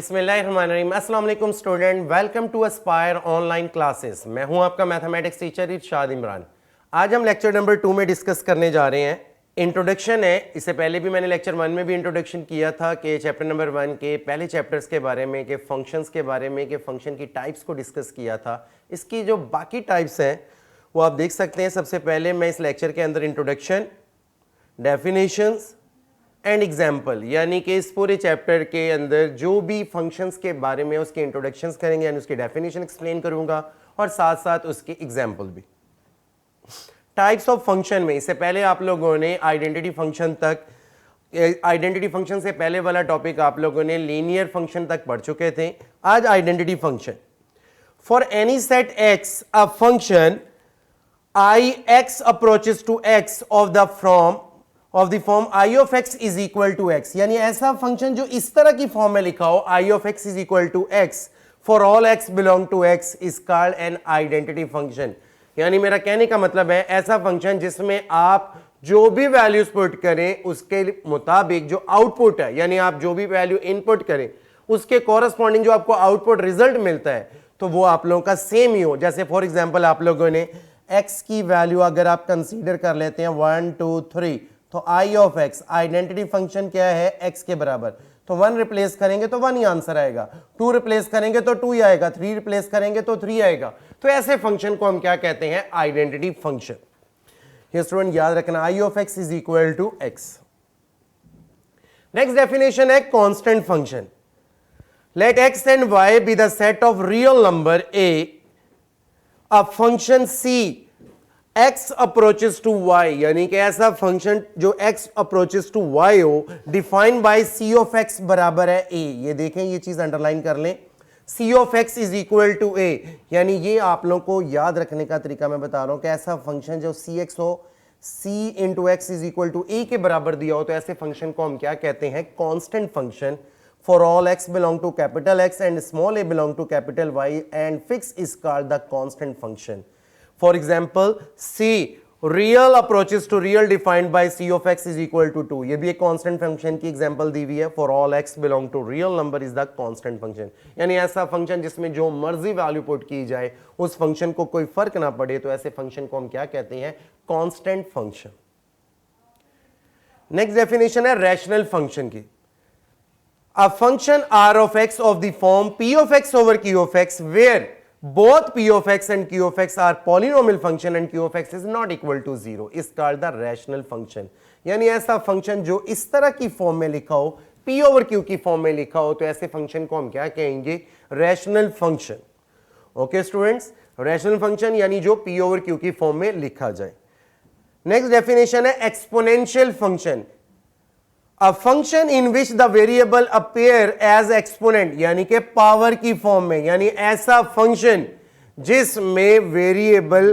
बिस्मिल्लाहिर्रहमानिर्रहीम। अस्सलाम वालेकुम student, welcome to Aspire online classes. मैं हूं आपका मैथमेटिक्स टीचर इरशाद इमरान। आज हम लेक्चर नंबर 2 में डिस्कस करने जा रहे हैं। इंट्रोडक्शन है। इससे पहले भी मैंने लेक्चर 1 में भी इंट्रोडक्शन किया था कि चैप्टर नंबर 1 के पहले चैप्टर्स के बारे में, कि फंक्शंस के बारे में, कि फंक्शन की टाइप्स को डिस्कस किया था। इसकी जो बाकी टाइप्स हैं वो आप देख सकते हैं। सबसे पहले मैं इस लेक्चर के अंदर इंट्रोडक्शन, डेफिनेशंस एंड एग्जाम्पल, यानी कि इस पूरे चैप्टर के अंदर जो भी फंक्शंस के बारे में उसके इंट्रोडक्शंस करेंगे, यानी उसकी डेफिनेशन एक्सप्लेन करूंगा और साथ साथ उसके एग्जाम्पल भी। टाइप्स ऑफ फंक्शन में इससे पहले आप लोगों ने आइडेंटिटी फंक्शन तक, आइडेंटिटी फंक्शन से पहले वाला टॉपिक आप लोगों ने लीनियर फंक्शन तक पढ़ चुके थे। आज identity function. For any set x a function I x approaches to x of the form I of x is equal to x, यानी ऐसा फंक्शन जो इस तरह की फॉर्म में लिखा हो, I of x is equal to x for all x belong to x is called an identity function. यानी मेरा कहने का मतलब है ऐसा फंक्शन जिसमें आप जो भी वैल्यूज पुट करें उसके मुताबिक जो आउटपुट है, यानी आप जो भी वैल्यू इनपुट करें उसके कॉरस्पॉन्डिंग जो आपको आउटपुट रिजल्ट मिलता है तो वो आप लोगों का सेम ही हो। जैसे फॉर एग्जाम्पल आप लोगों ने एक्स की वैल्यू अगर आप कंसीडर कर लेते हैं 1 2 3, तो आई ऑफ एक्स आइडेंटिटी फंक्शन क्या है, एक्स के बराबर। तो 1 रिप्लेस करेंगे तो 1 ही आंसर आएगा, 2 रिप्लेस करेंगे तो 2 ही आएगा, 3 रिप्लेस करेंगे तो 3 आएगा। तो ऐसे फंक्शन को हम क्या कहते हैं, आइडेंटिटी फंक्शन। ये स्टूडेंट याद रखना, I of x is equal to x. Next definition है constant function. Let x and y be the set of real number a, a function c x approaches to y, यानी कि ऐसा function जो x approaches to y हो, defined by c of x बराबर है a। ये देखें, ये चीज अंडरलाइन कर लें, c of x is equal to a, यानी ये आप लोगों को याद रखने का तरीका मैं बता रहा हूं कि ऐसा फंक्शन जो cx हो, c into x is equal to a के बराबर दिया हो, तो ऐसे फंक्शन को हम क्या कहते हैं, constant function. For all x belong to capital X and small a belong to capital Y and fix is called the constant function. For example, C real approaches to real defined by C of x is equal to 2, ये भी एक constant function की example दी हुई है। For all x belong to real number is the constant function, यानी ऐसा function जिसमें जो मर्जी वैल्यू पुट की जाए उस फंक्शन को कोई फर्क ना पड़े, तो ऐसे फंक्शन को हम क्या कहते हैं, कांस्टेंट फंक्शन। नेक्स्ट डेफिनेशन है रैशनल फंक्शन की। A function r of x of the form p of x over q of x where both p of x and q of x are polynomial function and q of x is not equal to 0 is called the rational function। यानी ऐसा function जो इस तरह की form में लिखा हो, p over q की फॉर्म में लिखा हो, तो ऐसे फंक्शन को हम क्या कहेंगे, rational function. Okay students, rational function यानी जो p over q की फॉर्म में लिखा जाए। नेक्स्ट डेफिनेशन है exponential function. A function in which the variable appear as exponent, यानी कि पावर की फॉर्म में, यानी ऐसा फंक्शन जिसमें वेरिएबल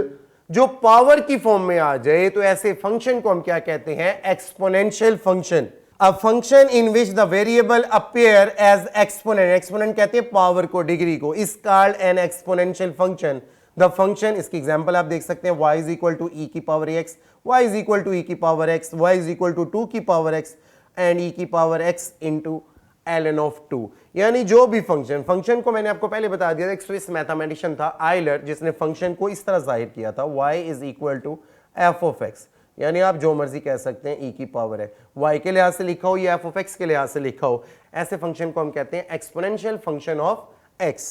जो पावर की फॉर्म में आ जाए, तो ऐसे फंक्शन को हम क्या कहते हैं, exponential function. A function in which the variable appear as exponent, exponent कहते हैं पावर को, डिग्री को, is called an exponential function। The function, इसकी एग्जांपल आप देख सकते हैं, y is equal to e की power x, y is equal to e की power x, y is equal to 2 की पावर x एंड e की power x into ln of 2। यानी जो भी फंक्शन को मैंने आपको पहले बता दिया था, एक स्विस मैथमेटिशियन था आइलर, जिसने फंक्शन को इस तरह जाहिर किया था, y is equal to f of x, यानी आप जो मर्जी कह सकते हैं, e की पावर है, y के लिहाज से लिखा हो या f ऑफ x के लिहाज से लिखा हो, ऐसे फंक्शन को हम कहते हैं एक्सपोनेंशियल फंक्शन ऑफ x,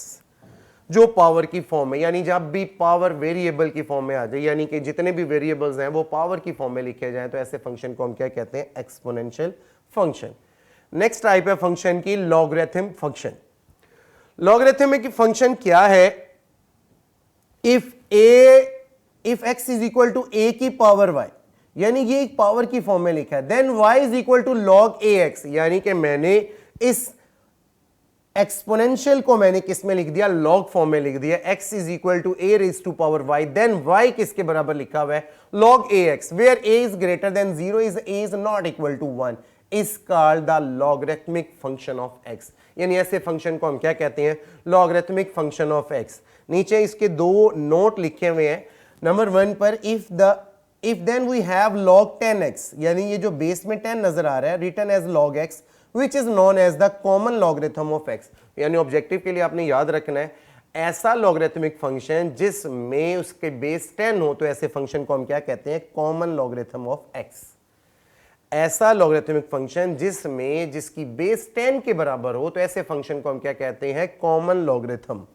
जो पावर की फॉर्म है। यानी जब भी पावर वेरिएबल की फॉर्म में आ जाए, यानी कि जितने भी वेरिएबल्स हैं वो पावर की फॉर्म में लिखे जाएं, तो ऐसे फंक्शन को हम क्या कहते हैं, एक्सपोनेंशियल फंक्शन। नेक्स्ट टाइप है फंक्शन की लॉगरिथम फंक्शन। लॉगरिथमिक फंक्शन क्या है, if x is equal to a की पावर y, यानी ये एक पावर की फॉर्म में लिखा है, then y is equal to log ax, यानी कि मैंने इस एक्सपोनेंशियल को मैंने किस में लिख दिया, लॉग फॉर्म में लिख दिया, x is equal to a raise to power y, then y किसके बराबर लिखा हुआ है, log ax, where a is greater than 0 is a is not equal to 1 is called the logarithmic function of x। यानी ऐसे function को हम क्या कहते हैं, लॉगरिथमिक फंक्शन ऑफ x। नीचे इसके दो नोट लिखे हुए हैं। नंबर 1 पर if then we have log 10x, यानी ये जो बेस में 10 नजर आ रहा है, written as log x which is known as the common logarithm of x, यानी ऑब्जेक्टिव के लिए आपने याद रखना है ऐसा लॉगरिथमिक फंक्शन जिसमें उसके बेस 10 हो, तो ऐसे फंक्शन को हम क्या कहते हैं, कॉमन लॉगरिथम ऑफ x। ऐसा लॉगरिथमिक फंक्शन जिसमें जिसकी बेस 10 के बराबर हो, तो ऐसे फंक्शन को हम क्या कहते हैं, common logarithm.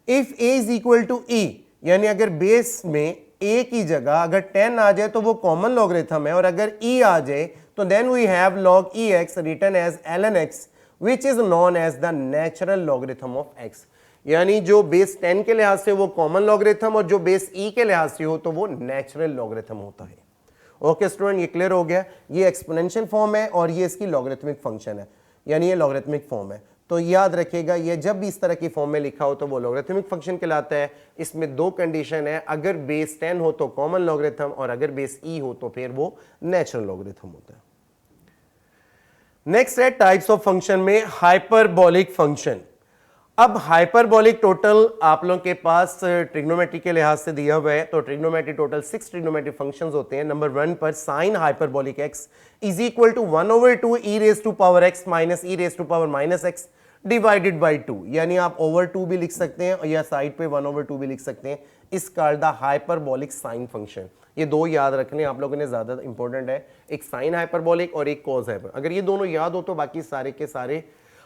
If a is equal to e, यानी अगर बेस में a की जगह अगर 10 आ जाए तो वो कॉमन लॉगरिथम है, और अगर e आ जाए तो then we have log ex written as ln x which is known as the natural logarithm of x। यानी जो बेस 10 के लिहाज से वो कॉमन लॉगरिथम और जो बेस e के लिहाज से हो तो वो नेचुरल लॉगरिथम होता है। ओके स्टूडेंट, ये क्लियर हो गया। ये एक्सपोनेंशियल फॉर्म है और ये इसकी लॉगरिथमिक फंक्शन है, यानी ये लॉगरिथमिक फॉर्म है। तो याद रखिएगा ये जब भी इस तरह की फॉर्म में लिखा हो तो वो लॉगरिथमिक फंक्शन कहलाता है। इसमें दो कंडीशन है, अगर बेस 10 हो तो कॉमन लॉगरिथम और अगर बेस e हो तो फिर वो नेचुरल लॉगरिथम होता है। नेक्स्ट है टाइप्स ऑफ फंक्शन में हाइपरबोलिक फंक्शन। अब हाइपरबोलिक टोटल आप लोगों के पास ट्रिग्नोमेट्री के लिहाज से दिया हुआ है, तो ट्रिग्नोमेट्री टोटल 6 ट्रिग्नोमेट्री फंक्शंस होते हैं। नंबर 1 पर sine hyperbolic x is equal to 1/2 e raise to power x minus e raise to power minus x divided by 2, यानी आप ओवर 2 भी लिख सकते हैं या साइड पे 1/2 भी लिख सकते हैं। इस called the hyperbolic sine function. ये दो याद रखने आप लोगों ने, ज्यादा इंपॉर्टेंट है, एक साइन हाइपरबोलिक और एक कॉस हाइपर। अगर ये दोनों याद हो तो बाकी सारे के सारे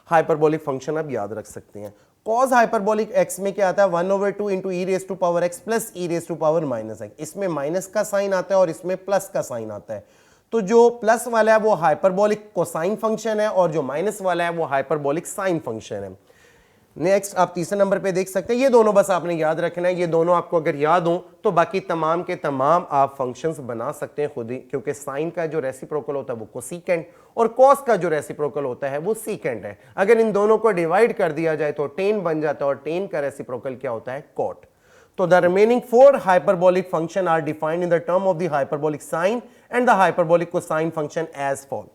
हाइपरबोलिक फंक्शन आप याद रख सकते हैं। कॉस हाइपरबोलिक x में क्या आता है, 1/2 into e raise to power x plus e raise to power minus x। इसमें माइनस का साइन आता है और इसमें प्लस का साइन आता है। तो जो प्लस वाला है वो हाइपरबोलिक कोसाइन फंक्शन है और जो माइनस वाला है वो हाइपरबोलिक साइन फंक्शन है। नेक्स्ट आप तीसरे नंबर पे देख सकते हैं, ये दोनों बस आपने याद रखना है। ये दोनों आपको अगर याद हो तो बाकी तमाम के तमाम आप फंक्शंस बना सकते हैं खुद ही, क्योंकि साइन का जो रेसिप्रोकल होता है वो कोसिकेंट और कॉस का जो रेसिप्रोकल होता है वो सीकेंट है। अगर इन दोनों को डिवाइड कर दिया जाए तो टेन बन जाता है और टेन का रेसिप्रोकल क्या होता है, कॉट। तो the remaining 4 hyperbolic function are defined in the term of the hyperbolic sine and the hyperbolic cosine function as follow।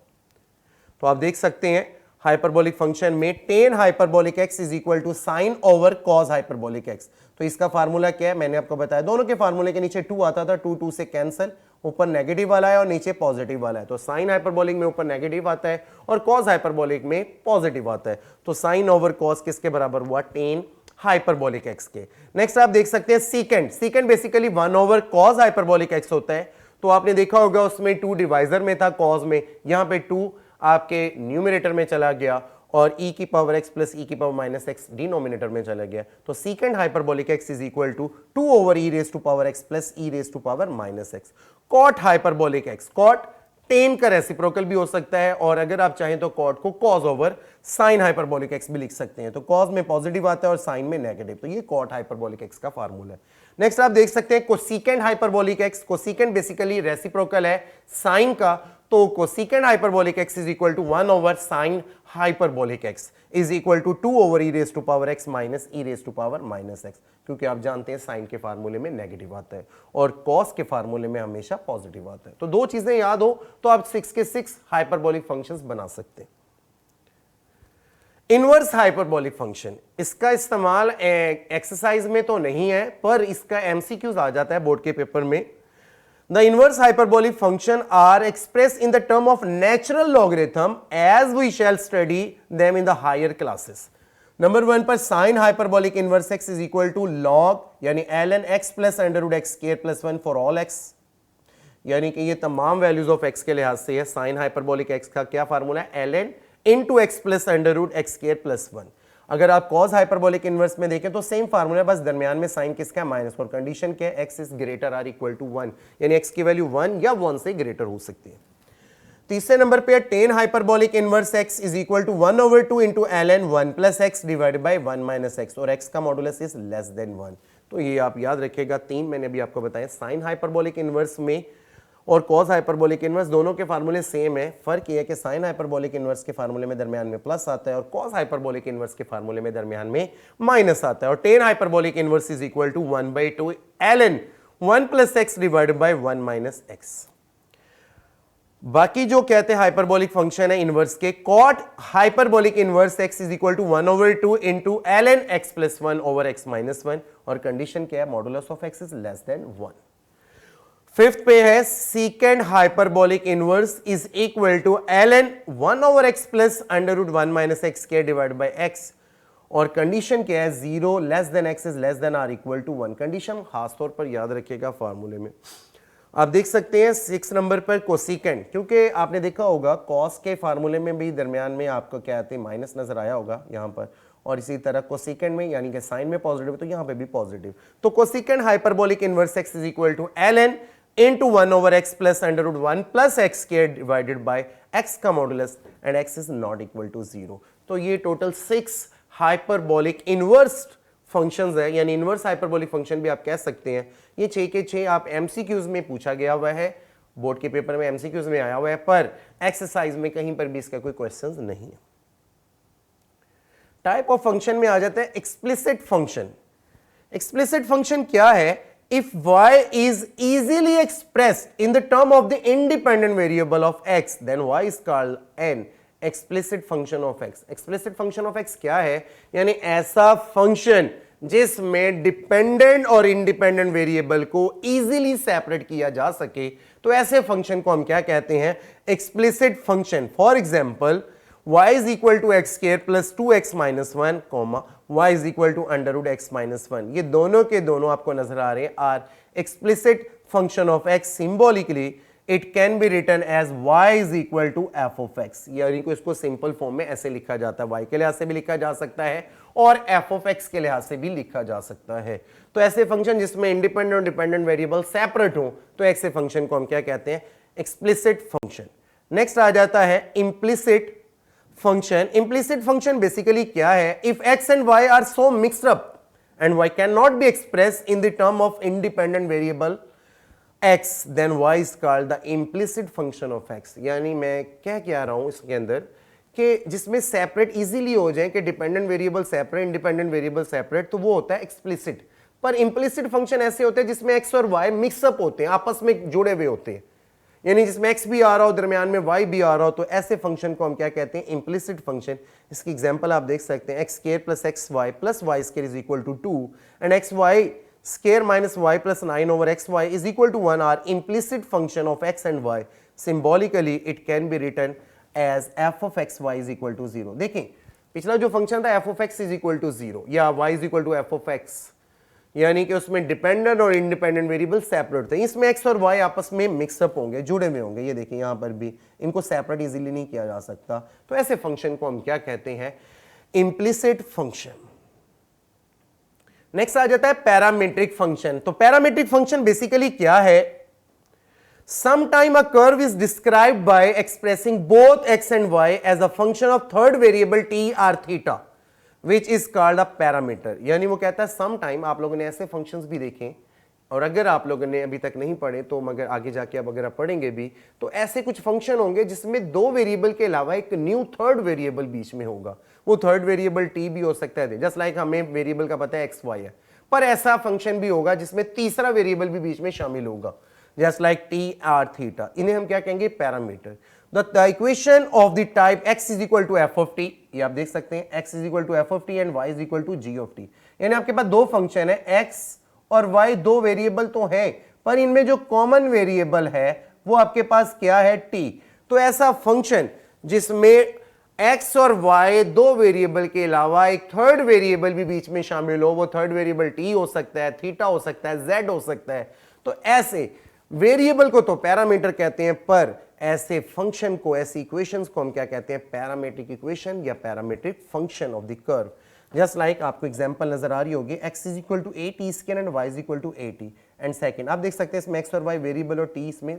तो आप देख सकते हैं हाइपरबोलिक फंक्शन में tan hyperbolic x is equal to sine over cos hyperbolic x। तो इसका formula क्या है मैंने आपको बताया, दोनों के फार्मूले के नीचे 2 आता था, 2 से कैंसिल, ऊपर नेगेटिव वाला है और नीचे पॉजिटिव वाला है। तो साइन हाइपरबोलिक में ऊपर नेगेटिव आता है और cos हाइपरबोलिक में पॉजिटिव आता है। तो साइन ओवर cos किसके बराबर हुआ, tan हाइपरबोलिक x के। नेक्स्ट आप देख सकते हैं secant. Secant basically 1/cos hyperbolic x होता है। तो आपने देखा होगा उसमें 2 डिवाइजर में था cos में, यहां पे 2 आपके न्यूमरेटर में चला गया और e की पावर x प्लस e की पावर माइनस x डिनोमिनेटर में चला गया। तो secant hyperbolic x is equal to 2/e raise to power x plus e raise to power minus x। Cot hyperbolic x, cot tan का reciprocal भी हो सकता है और अगर आप चाहें तो कॉट को cos over sign hyperbolic x भी लिख सकते हैं। तो कॉस में पॉजिटिव आता है और साइन में नेगेटिव, तो ये कॉट हाइपरबोलिक x का फार्मूला है। नेक्स्ट आप देख सकते हैं cosecant hyperbolic x। Cosecant basically reciprocal है साइन का, तो cosecant hyperbolic x is equal to 1/sin hyperbolic x is equal to 2/e raise to power x minus e raise to power minus x, क्योंकि आप जानते हैं sign के फार्मूले में नेगेटिव आता है और कॉस के फार्मूले में हमेशा पॉजिटिव आता है। तो दो चीजें याद हो तो आप 6 के 6 हाइपरबोलिक फंक्शंस बना सकते हैं। इनवर्स हाइपरबोलिक फंक्शन, इसका इस्तेमाल एक्सरसाइज में तो नहीं है पर इसका एमसीक्यूज आ जाता है बोर्ड के पेपर में। The inverse hyperbolic function are expressed in the term of natural logarithm as we shall study them in the higher classes। Number 1 पर sin hyperbolic inverse x is equal to log यानी ln x plus under root x square plus 1 for all x, यानी कि ये तमाम values of x के लिहाज से है। sin hyperbolic x का क्या फार्मूला है, ln into x plus under root x square plus 1। अगर आप cos हाइपरबोलिक इनवर्स में देखें तो सेम फार्मूला, बस दरमियान में साइन किसका है, माइनस, और कंडीशन क्या है, x is greater or equal to 1, यानी x की वैल्यू 1 या 1 से ग्रेटर हो सकती है। तीसरे नंबर पे tan hyperbolic inverse x is equal to 1/2 into ln 1 plus x divided by 1 minus x, और x का मॉडुलस इज लेस देन 1। तो ये आप याद रखिएगा। 3 मैंने अभी आपको बताया, साइन हाइपरबोलिक इनवर्स में और कॉस हाइपरबोलिक इनवर्स दोनों के फार्मूले सेम है। फर्क ये है कि साइन हाइपरबोलिक इनवर्स के फार्मूले में दरमियान में प्लस आता है और कॉस हाइपरबोलिक इनवर्स के फार्मूले में दरमियान में माइनस आता है। और tan hyperbolic inverse is equal to 1/2 ln 1 plus x divided by 1 minus x। बाकी जो कहते हैं हाइपरबोलिक फंक्शन है इनवर्स के, cot hyperbolic inverse x is equal to 1/2 into ln x plus 1 over x minus 1, और कंडीशन क्या है, modulus of x is less than 1। Fifth पे है secant hyperbolic inverse is equal to ln 1/x plus under root 1 minus x square divide by x, और condition क्या है, 0 less than x is less than or equal to 1। Condition खास तौर पर याद रखिएगा फार्मूले में। आप देख सकते हैं 6 नंबर पर कोसिकेंड, क्योंकि आपने देखा होगा कॉस के फार्मूले में भी दरमियान में आपको क्या आते हैं, माइनस नजर आया होगा यहाँ पर, और इसी तरह कोसिकेंड में यानी कि साइन में पॉजिटिव है तो यहाँ पे भी पॉजिटिव। तो cosecant hyperbolic inverse x is equal to ln into 1 over x plus under root 1 plus x squared divided by x का modulus and x is not equal to 0। तो ये टोटल 6 हाइपरबोलिक इनवर्स फंक्शंस है, यानी inverse hyperbolic function भी आप कह सकते हैं। ये 6 के 6 आप एमसीक्यूज में पूछा गया हुआ है, बोर्ड के पेपर में एमसीक्यूज में आया हुआ है, पर एक्सरसाइज में कहीं पर भी इसका कोई क्वेश्चंस नहीं है। टाइप ऑफ फंक्शन में आ जाता है एक्सप्लिसिट फंक्शन। एक्सप्लिसिट फंक्शन क्या है, if y is easily expressed in the term of the independent variable of x then y is called an explicit function of x। explicit function of x क्या है, यानी ऐसा function जिसमें dependent और independent variable को easily separate किया जा सके, तो ऐसे फंक्शन को हम क्या कहते हैं, explicit function. For example y is equal to x square plus 2x minus 1 comma y is equal to under root x minus 1, ये दोनों के दोनों आपको नजर आ रहे हैं are explicit function of x। symbolically it can be written as y is equal to f of x, यानी कि इसको सिंपल फॉर्म में ऐसे लिखा जाता है, y के लिहाज से भी लिखा जा सकता है और f of x के लिहाज से भी लिखा जा सकता है। तो ऐसे फंक्शन जिसमें इंडिपेंडेंट और डिपेंडेंट वेरिएबल सेपरेट हो, तो ऐसे फंक्शन को हम क्या कहते हैं, एक्सप्लिसिट फंक्शन। नेक्स्ट आ जाता है implicit function. Implicit function basically क्या है, if x and y are so mixed up and y can not be express in the term of independent variable x then y is called the implicit function of x। यानी मैं क्या कह रहा हूं इसके अंदर कि जिसमें सेपरेट इजीली हो जाए कि dependent variable separate independent variable separate, तो वो होता है एक्सप्लिसिट। पर इम्प्लिसिट फंक्शन ऐसे होते हैं जिसमें x और y मिक्सअप होते हैं, आपस में जुड़े हुए होते हैं, यानी जिसमें x भी आ रहा हो दरमियान में y भी आ रहा हो, तो ऐसे फंक्शन को हम क्या कहते हैं, इम्प्लिसिट फंक्शन। इसकी एग्जांपल आप देख सकते हैं, x square plus x y plus y square is equal to 2 and x y square minus y plus 9 over x y is equal to 1 are implicit function of x and y। Symbolically it can be written as f of x y is equal to 0। देखें पिछला जो फंक्शन था f of x is equal to 0 या y is equal to f of x, यानी कि उसमें dependent और इंडिपेंडेंट वेरिएबल सेपरेट थे, इसमें x और y आपस में मिक्सअप होंगे, जुड़े हुए होंगे। ये देखिए यहां पर भी इनको सेपरेट इजीली नहीं किया जा सकता, तो ऐसे फंक्शन को हम क्या कहते हैं, इम्प्लिसिट फंक्शन। नेक्स्ट आ जाता है पैरामीट्रिक फंक्शन। तो पैरामीट्रिक फंक्शन बेसिकली क्या है, sometime a curve is described by expressing both x and y as a function of third variable t or theta which is called a parameter। यानी वो कहता है सम टाइम, आप लोगों ने ऐसे फंक्शंस भी देखे, और अगर आप लोगों ने अभी तक नहीं पढ़े तो मगर आगे जाके अब अगर आप पढ़ेंगे भी, तो ऐसे कुछ फंक्शन होंगे जिसमें दो वेरिएबल के अलावा एक न्यू थर्ड वेरिएबल बीच में होगा। वो थर्ड वेरिएबल टी भी हो सकता है, जस्ट लाइक हमें वेरिएबल का पता है एक्स वाई है, पर ऐसा फंक्शन भी होगा जिसमें तीसरा वेरिएबल भी बीच में शामिल होगा, just like T R theta. इन्हें हम क्या कहेंगे, parameter. The equation of the type x is equal to f of t, ये आप देख सकते हैं x is equal to f of t and y is equal to g of t। यानी आपके पास दो फंक्शन है, x और y दो वेरिएबल तो है, पर इनमें जो कॉमन वेरिएबल है वो आपके पास क्या है, t। तो ऐसा फंक्शन जिसमें x और y दो वेरिएबल के अलावा एक थर्ड वेरिएबल भी बीच में शामिल हो, वो थर्ड वेरिएबल t हो सकता है, थीटा हो सकता है, z हो सकता है, तो ऐसे वेरिएबल को तो पैरामीटर कहते हैं, पर ऐसे फंक्शन को, ऐसी इक्वेशंस को हम क्या कहते हैं, पैरामीट्रिक इक्वेशन या parametric function of the curve. Just like आपको एग्जांपल नजर आ रही होगी, x is equal to a t square and y is equal to a t and second आप देख सकते हैं इसमें x और y वेरिएबल और t इसमें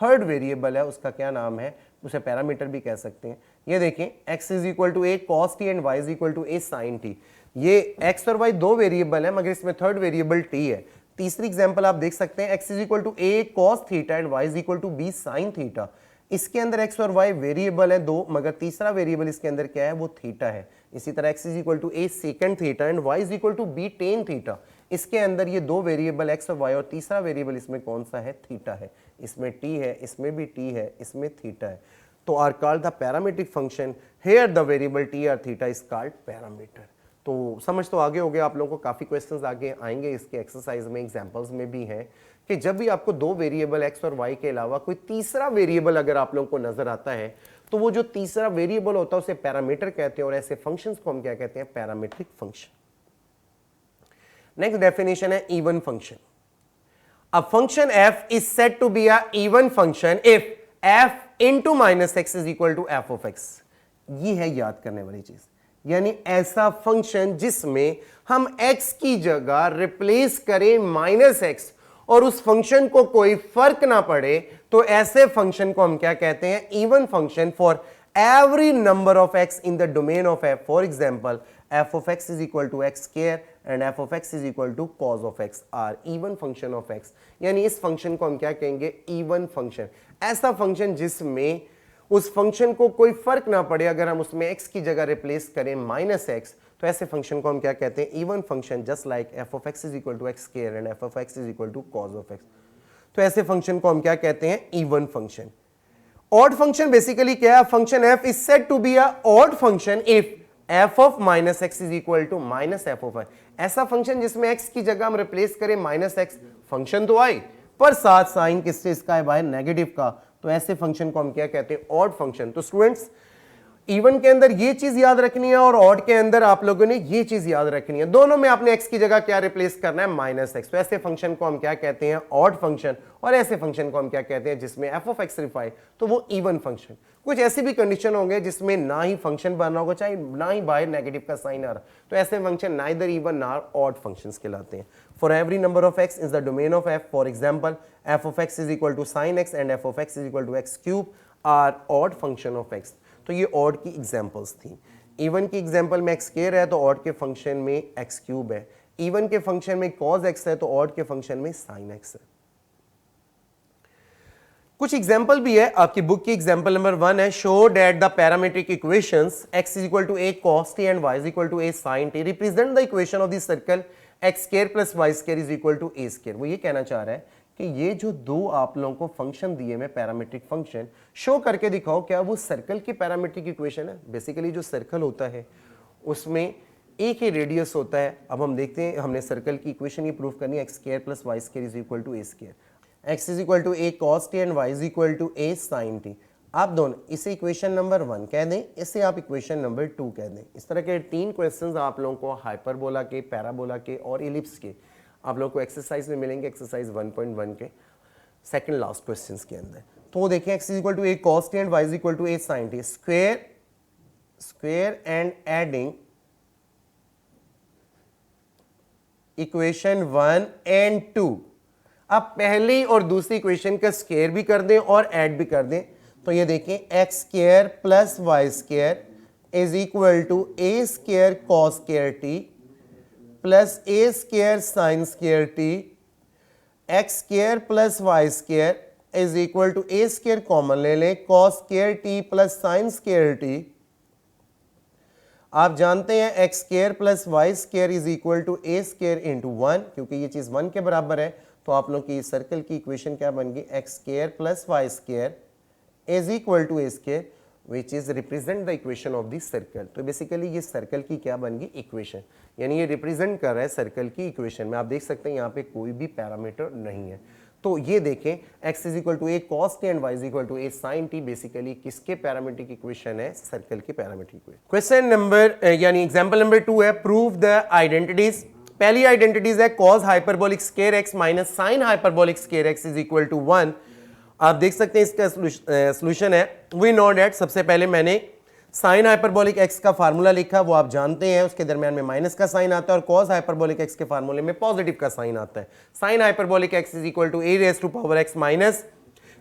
थर्ड वेरिएबल है, उसका क्या नाम है, उसे पैरामीटर भी कह सकते हैं। ये देखें x is equal to a cos t and y is equal to a sine t, ये x और y दो वेरिएबल है मगर इसमें थर्ड वेरिएबल t है। तीसरी एग्जांपल आप देख सकते हैं, x is equal to a cos theta and y is equal to b sine theta. इसके अंदर x और y वेरिएबल है दो, मगर तीसरा वेरिएबल इसके अंदर क्या है, वो थीटा है। इसी तरह x is equal to a second theta and y is equal to b tan theta. इसके अंदर ये दो वेरिएबल x और y और तीसरा वेरिएबल इसमें कौन सा है, थीटा है। इसमें t है, इसमें भी t है, इसमें थीटा है। तो are called the parametric function, here the variable t और थीटा इज कॉल्ड पैरामीटर। तो समझ तो आगे हो गया आप लोगों को, काफ़ी क्वेश्चंस आगे आएंगे इसके एक्सरसाइज में, एग्जांपल्स में भी हैं कि जब भी आपको दो वेरिएबल x और y के अलावा कोई तीसरा वेरिएबल अगर आप लोगों को नजर आता है, तो वो जो तीसरा वेरिएबल होता है उसे पैरामीटर कहते हैं, और ऐसे फंक्शंस को हम क्या कहते हैं, पैरामीट्रिक फंक्शन। नेक्स्ट डेफिनेशन है even function. A function f is said to be a even function if f into minus x is equal to f of x। ये है याद करने वाली चीज, यानी ऐसा फंक्शन जिसमें हम x की जगह रिप्लेस करें माइनस x और उस फंक्शन को कोई फर्क ना पड़े, तो ऐसे फंक्शन को हम क्या कहते हैं, even function for every number of x in the domain of f। For example f of x is equal to x square and f of x is equal to cos of x are even function of x। यानी इस function को हम क्या कहेंगे, even function. ऐसा function जिसमें उस function को कोई फर्क ना पड़े अगर हम उसमें x की जगह रिप्लेस करें माइनस x, तो ऐसे फंक्शन को हम क्या कहते हैं, even function. Just like f of x is equal to x square and f of x is equal to cos of x। तो ऐसे फंक्शन को हम क्या कहते हैं, even function. Odd function basically क्या है, function f is said to be a odd function if f of minus x is equal to minus f of y। ऐसा फंक्शन जिसमें x की जगह हम रिप्लेस करें माइनस x, फंक्शन तो आई पर साथ साइन किससे इसका है भाई, नेगेटिव का, तो ऐसे फंक्शन को हम क्या कहते हैं, ऑड फंक्शन। तो स्टूडेंट्स इवन के अंदर ये चीज याद रखनी है और ऑड के अंदर आप लोगों ने ये चीज याद रखनी है, दोनों में आपने x की जगह क्या रिप्लेस करना है, माइनस x। तो ऐसे फंक्शन को हम क्या कहते हैं, ऑड फंक्शन, और ऐसे फंक्शन को हम क्या कहते हैं जिसमें f of x रिफाई, तो वो इवन फंक्शन। कुछ ऐसी भी कंडीशन होंगे जिसमें ना ही फंक्शन बनना होगा, चाहे ना ही बाहर नेगेटिव का साइन आ रहा, तो ऐसे function neither even nor odd functions कहलाते हैं। For every number of x is the domain of f, for example f of x is equal to sin x and f of x is equal to x cube are odd function of x। तो ये odd की examples थी। Even की example में x square है तो odd के function में x क्यूब है, इवन के फंक्शन में cos x है तो ऑड के फंक्शन में sin x है। कुछ एग्जांपल भी है आपकी बुक की। एग्जांपल नंबर 1 है, show that the parametric equations x is equal to a cos t and y is equal to a sin t represent the equation of the circle x square plus y square is equal to a square. वो ये कहना चाह रहा है कि ये जो दो आप लोगों को फंक्शन दिए में पैरामीट्रिक फंक्शन, शो करके दिखाओ क्या वो सर्कल की पैरामीट्रिक इक्वेशन है। बेसिकली जो सर्कल होता है उसमें एक ही रेडियस होता है। अब हम देखते हैं, हमने सर्कल की इक्वेशन ये प्रूव करनी है, x square plus y square is equal to a square, x is equal to a cos t and y is equal to a sine t. आप दोनों इसे इक्वेशन नंबर 1 कह दें, इसे आप इक्वेशन नंबर 2 कह दें। इस तरह के 3 क्वेश्चंस आप लोगों को हाइपरबोला के, पैराबोला के और इलिप्स के आप लोगों को एक्सरसाइज में मिलेंगे, एक्सरसाइज 1.1 के सेकंड लास्ट क्वेश्चंस के अंदर। तो देखें, x is equal to a cos t and y is equal to a sine t, square and adding equation 1 and 2। आप पहली और दूसरी इक्वेशन का स्क्वायर भी कर दें और ऐड भी कर दें, तो ये देखें x square plus y square is equal to a square cos square t plus a square sine square t, x square plus y square is equal to a square common ले लें, cos square t plus sine square t. आप जानते हैं x square plus y square is equal to a square into 1, क्योंकि ये चीज 1 के बराबर है, तो आप लोग की सर्कल की इक्वेशन क्या बन गई, x square plus y square is equal to a square which is represent the equation of the circle. तो बेसिकली ये सर्कल की क्या बन गई, इक्वेशन, यानी ये रिप्रेजेंट कर रहा है सर्कल की इक्वेशन में। आप देख सकते हैं यहाँ पे कोई भी पैरामीटर नहीं है। तो ये देखें, x is equal to a cos t and y is equal to a sine t, basically किसके पैरामीट्रिक इक्वेशन है, सर्कल के पैरामीट्रिक इक्वेशन। क्वेश्चन नंबर यानी एग्जांपल नंबर 2 है, प्रूव द आइडेंटिटीज। पहली आइडेंटिटीज है cos hyperbolic square x minus sine hyperbolic square x is equal to 1। आप देख सकते हैं इसका सॉल्यूशन है, वी नो दैट। सबसे पहले मैंने साइन हाइपरबोलिक x का फार्मूला लिखा, वो आप जानते हैं, उसके दरमियान में माइनस का साइन आता है, और cos हाइपरबोलिक x के फार्मूले में पॉजिटिव का साइन आता है। Sine hyperbolic x is equal to a raise to power x minus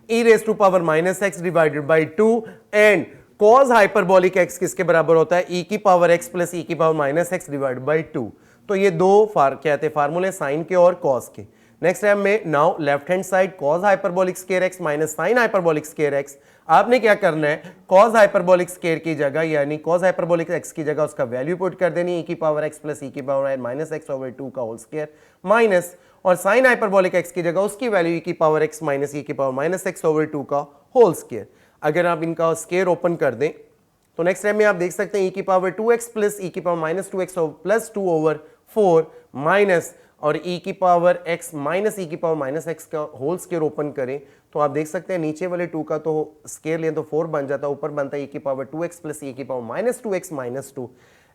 e raise to power minus x divided by 2, and cos hyperbolic x किसके बराबर होता है, e की पावर x प्लस e की power minus x divided by 2। तो ये दो क्या थे फार्मूले, साइन के और cos के। नेक्स्ट है में now left hand side cos hyperbolic square x minus sine hyperbolic square x। आपने क्या करना है, cos हाइपरबोलिक स्क्वायर की जगह यानी cos हाइपरबोलिक x की जगह उसका वैल्यू पुट कर देनी, e की पावर x प्लस e की पावर माइनस x ओवर 2 का होल स्क्वायर माइनस, और साइन हाइपरबोलिक x की जगह उसकी वैल्यू e की पावर x माइनस e की पावर माइनस x ओवर 2 का होल स्क्वायर। अगर आप इनका स्क्वायर ओपन कर दें तो नेक्स्ट टाइम में आप देख सकते हैं e की पावर 2x प्लस e की power minus 2x plus 2 over 4 minus, और e की पावर x माइनस ई की पावर माइनस एक्स का होल स्केयर ओपन करें तो आप देख सकते हैं नीचे वाले 2 का तो स्केयर लें तो 4 बन जाता है, ऊपर बनता है e की पावर 2x प्लस e की power minus 2x minus 2।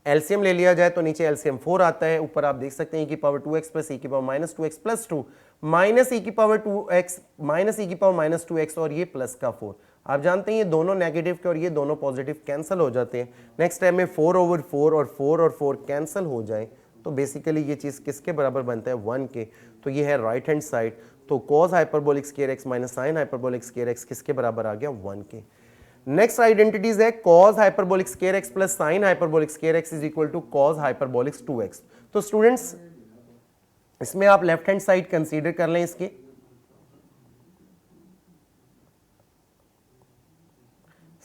LCM ले लिया जाए तो नीचे एलसीएम 4 आता है, ऊपर आप देख सकते हैं e की पावर 2x प्लस e की power minus 2x plus 2 minus e की पावर 2x माइनस e की पावर माइनस 2x और ये प्लस का 4। आप जानते हैं ये दोनों नेगेटिव के और ये दोनों पॉजिटिव कैंसिल हो जाते हैं। नेक्स्ट टाइम में 4/4 और 4 कैंसिल हो जाए तो बेसिकली ये चीज़ किसके बराबर बनता है 1 के। तो ये है राइट हैंड साइड। तो cos hyperbolic square x minus sine hyperbolic square x किसके बराबर आ गया 1 के। नेक्स्ट आइडेंटिटीज है cos hyperbolic square x plus sine hyperbolic square x is equal to cos hyperbolic 2x। तो स्टूडेंट्स इसमें आप लेफ्ट हैंड साइड कंसीडर कर लें इसके।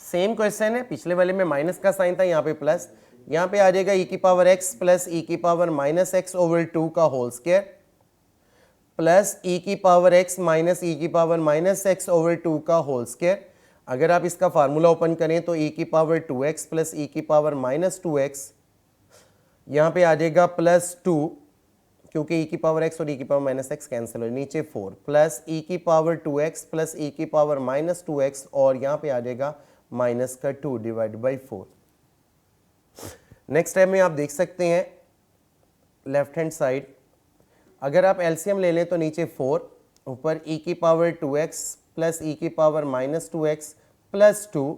सेम क्वेश्चन है, पिछले वाले में माइनस का साइन था, यहाँ पे प्लस, यहाँ पे आ जाएगा e की पावर x प्लस e की पावर माइनस एक्स ओवर 2 का होल स्क्वायर प्लस e की पावर x माइनस e की पावर माइनस एक्स ओवर 2 का होल स्क्वायर। अगर आप इसका फार्मूला ओपन करें तो e की पावर 2x प्लस e की पावर माइनस 2x यहाँ पे आ जाएगा प्लस 2 क्योंकि e की पावर x और e की पावर माइनस एक्स कैंसिल हो, नीचे 4 प्लस e की पावर 2x प्लस e की पावर माइनस 2x और यहाँ पे आ जाएगा माइनस का 2 डिवाइड बाई 4। नेक्स्ट टाइम में आप देख सकते हैं लेफ्ट हैंड साइड, अगर आप एलसीएम ले लें तो नीचे 4 ऊपर e की पावर 2x प्लस e की पावर माइनस 2x प्लस 2,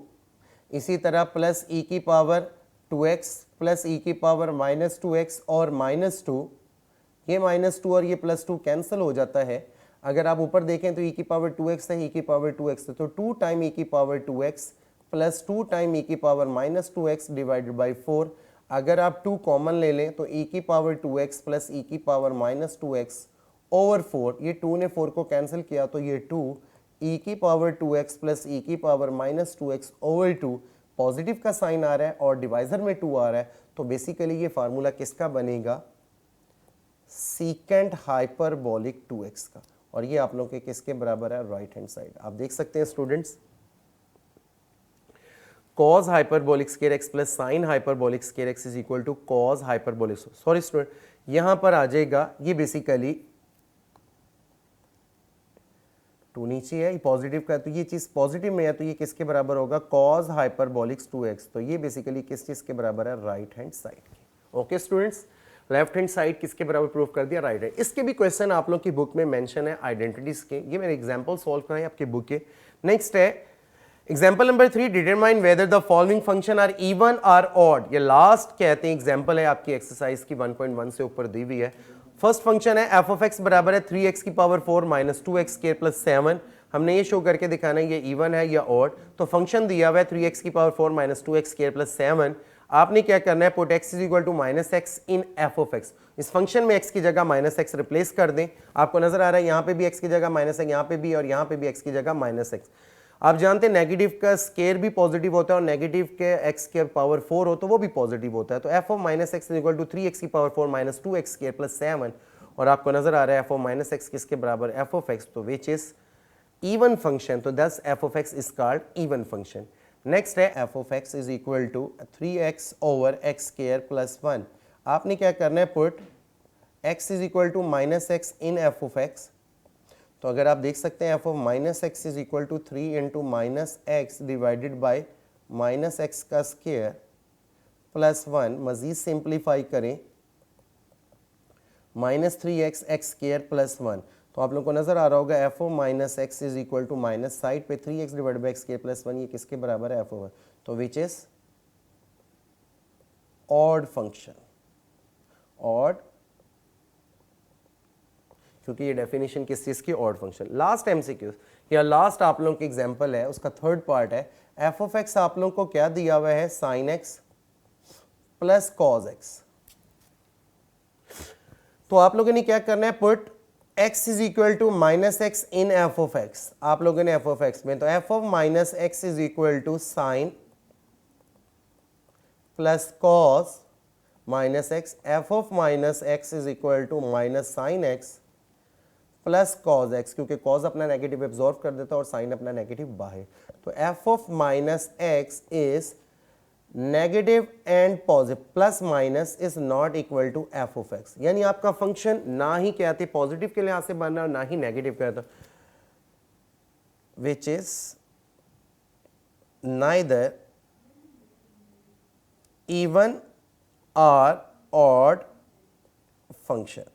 इसी तरह प्लस e की पावर 2x प्लस e की पावर माइनस 2x और माइनस 2, ये माइनस 2 और ये प्लस 2 कैंसिल हो जाता है। अगर आप ऊपर देखें तो e की पावर 2x है, e की पावर 2x है, तो 2 टाइम e की power 2x plus 2 time e की power minus 2x divided by 4। अगर आप 2 कॉमन ले लें तो e की पावर 2x प्लस e की पावर माइनस 2x ओवर 4, ये 2 ने 4 को कैंसिल किया तो ये 2 e की पावर 2x प्लस e की power minus 2x over 2, positive का साइन आ रहा है और डिवाइजर में 2 आ रहा है, तो बेसिकली ये फार्मूला किसका बनेगा सीकेंट हाइपरबोलिक 2x का, और ये आप लोग के किसके बराबर है राइट हैंड साइड। आप देख सकते हैं students cos hyperbolic square x plus sine hyperbolic square x is equal to cos hyperbolic, sorry student यहां पर आ जाएगा ये बेसिकली 2 नीचे है, ये पॉजिटिव का, तो ये चीज पॉजिटिव में है तो ये किसके बराबर होगा cos हाइपरबोलिक 2x। तो ये बेसिकली किस चीज के बराबर है राइट हैंड साइड के। Okay students, left hand side किसके बराबर प्रूव कर दिया राइट हैंड। इसके भी क्वेश्चन आप लोग की बुक में मेंशन है आइडेंटिटीज के, ये मेरे एग्जांपल सॉल्व कराए आपके बुक के। नेक्स्ट है example number 3, determine whether the following function are even or odd. ये लास्ट कहते हैं एग्जाम्पल है आपकी एक्सरसाइज की 1.1 से ऊपर दी हुई है। फर्स्ट फंक्शन है एफ ऑफ एक्स बराबर है 3x की power 4 minus 2x square plus 7। हमने ये शो करके दिखाना है ये इवन है या ऑड। तो फंक्शन दिया हुआ है 3x की power 4 minus 2x square plus 7। आपने क्या करना है put x is equal to minus x in f of x. इस फंक्शन में x की जगह माइनस एक्स रिप्लेस कर दें। आपको नजर आ रहा है यहाँ पे भी x की जगह माइनस है, यहाँ पे भी, और यहाँ पे भी x की जगह माइनस एक्स। आप जानते हैं नेगेटिव का स्केयर भी पॉजिटिव होता है और नेगेटिव के x के पावर 4 हो तो वो भी पॉजिटिव होता है। तो f of minus x is equal to 3x की power 4 minus 2x square plus 7, और आपको नजर आ रहा है f ऑफ माइनस एक्स किसके बराबर f ऑफ x, तो विच इज इवन फंक्शन, तो thus f of x is called even function. Next है f of x is equal to 3x over x square plus 1। आपने क्या करना है put x is equal to minus x in f of x। तो अगर आप देख सकते हैं f of minus x is equal to 3 into minus x divided by minus x का स्क्वायर प्लस 1, मजीद सिंप्लीफाई करें minus 3x x square plus 1। तो आप लोग को नजर आ रहा होगा f of minus x is equal to minus side पे 3x divide by x square plus 1, ये किसके बराबर है f ऑफ, तो which is odd function, odd, क्योंकि ये डेफिनेशन किस चीज की ऑड फंक्शन। लास्ट एमसीक्यू या लास्ट आप लोगों की एग्जांपल है, उसका थर्ड पार्ट है f ऑफ x आप लोगों को क्या दिया हुआ है sin x plus cos x। तो आप लोगों ने क्या करना है put x is equal to minus x in f of x। आप लोगों ने f ऑफ x में तो f of minus x is equal to sine plus cos minus x, f of minus x is equal to minus sine x plus cos x, क्योंकि cos अपना negative absorb कर देता है और sign अपना negative बाहर। तो f of minus x is negative and positive plus minus is not equal to f of x, यानी आपका फंक्शन ना ही क्या थे पॉजिटिव के लिहाज से बनना और ना ही नेगेटिव का, विच इज नाइदर इवन और ऑड फंक्शन।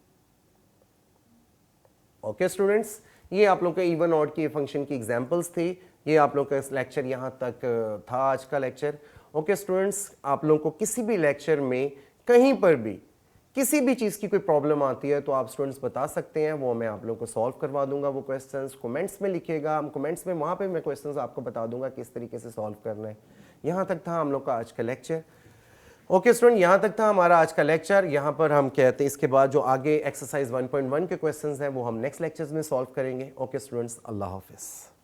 ओके स्टूडेंट्स, ये आप लोग के इवन ऑड के फंक्शन की एग्जांपल्स थी। ये आप लोग का लेक्चर यहाँ तक था आज का लेक्चर। ओके स्टूडेंट्स, आप लोगों को किसी भी लेक्चर में कहीं पर भी किसी भी चीज़ की कोई प्रॉब्लम आती है तो आप स्टूडेंट्स बता सकते हैं, वो मैं आप लोगों को सॉल्व करवा दूंगा। वो क्वेश्चंस कमेंट्स में लिखिएगा, हम कमेंट्स में वहाँ पे मैं क्वेश्चंस आपको बता दूंगा किस तरीके से सॉल्व करना है। यहाँ तक था हम लोग का आज का लेक्चर। ओके स्टूडेंट, यहाँ तक था हमारा आज का लेक्चर। यहाँ पर हम कहते हैं इसके बाद जो आगे एक्सरसाइज 1.1 के क्वेश्चंस हैं वो हम नेक्स्ट लेक्चर्स में सॉल्व करेंगे। ओके स्टूडेंट्स, अल्लाह हाफिज़।